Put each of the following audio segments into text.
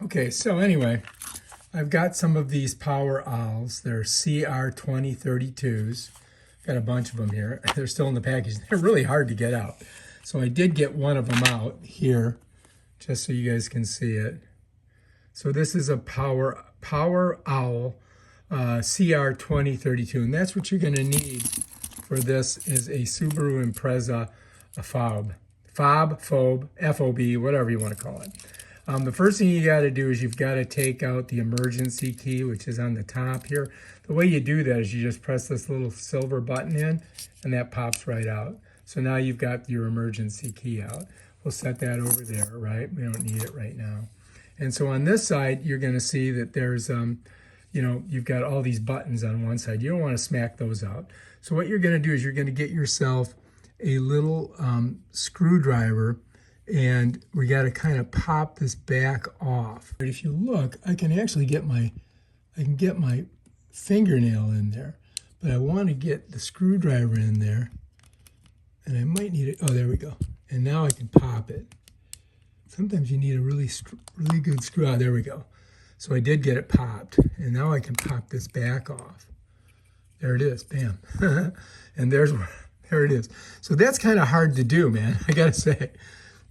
Okay, so anyway, I've got some of these power owls. They're CR2032s. Got a bunch of them here. They're still in the package. They're really hard to get out. So I did get one of them out here, just so you guys can see it. So this is a power owl CR2032, and that's what you're going to need for this is a Subaru Impreza, a FOB, FOB, whatever you want to call it. The first thing you got to do is you've got to take out the emergency key, which is on the top here. The way you do that is you just press this little silver button in, and that pops right out. So now you've got your emergency key out. We'll set that over there, right? We don't need it right now. And so on this side, you're going to see that there's, you've got all these buttons on one side. You don't want to smack those out. So what you're going to do is you're going to get yourself a little screwdriver, and we got to kind of pop this back off. But if you look, I can actually get my fingernail in there, but I want to get the screwdriver in there, and I might need it. Oh, there we go. And now I can pop it. Sometimes you need a really good screw. Oh, there we go. So I did get it popped, and now I can pop this back off. There it is, bam. And there it is. So that's kind of hard to do, man, I gotta say.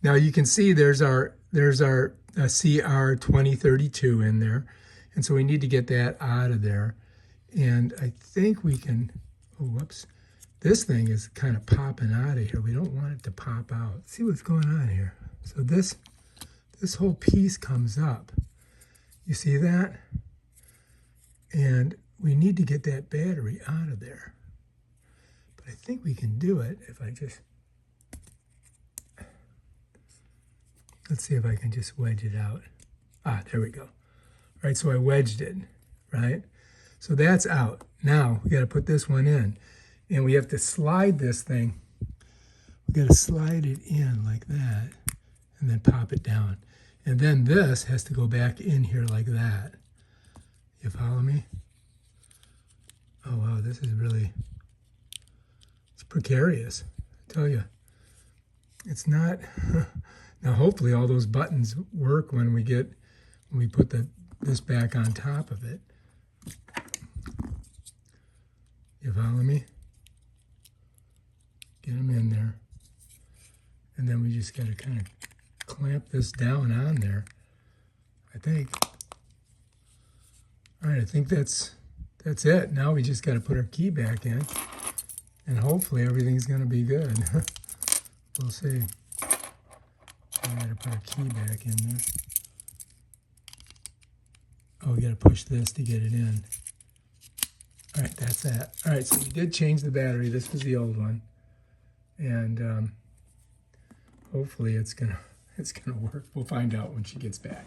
Now you can see there's our CR2032 in there, and so we need to get that out of there. And I think we can, oh, whoops. This thing is kind of popping out of here. We don't want it to pop out. Let's see what's going on here. So this whole piece comes up. You see that? And we need to get that battery out of there. But I think we can do it if I just, let's see if I can just wedge it out. Ah, there we go. All right, so I wedged it, right? So that's out. Now we got to put this one in. And we have to slide this thing. We got to slide it in like that and then pop it down. And then this has to go back in here like that. You follow me? Oh, wow, this is really, it's precarious, I tell you. It's not, now hopefully all those buttons work when we put this back on top of it. You follow me? Get them in there. And then we just got to kind of clamp this down on there, I think. All right, I think that's it. Now we just got to put our key back in, and hopefully everything's going to be good. We'll see. I got to put our key back in there. Oh, we got to push this to get it in. All right, that's that. All right, so we did change the battery. This was the old one. And hopefully it's gonna work. We'll find out when she gets back.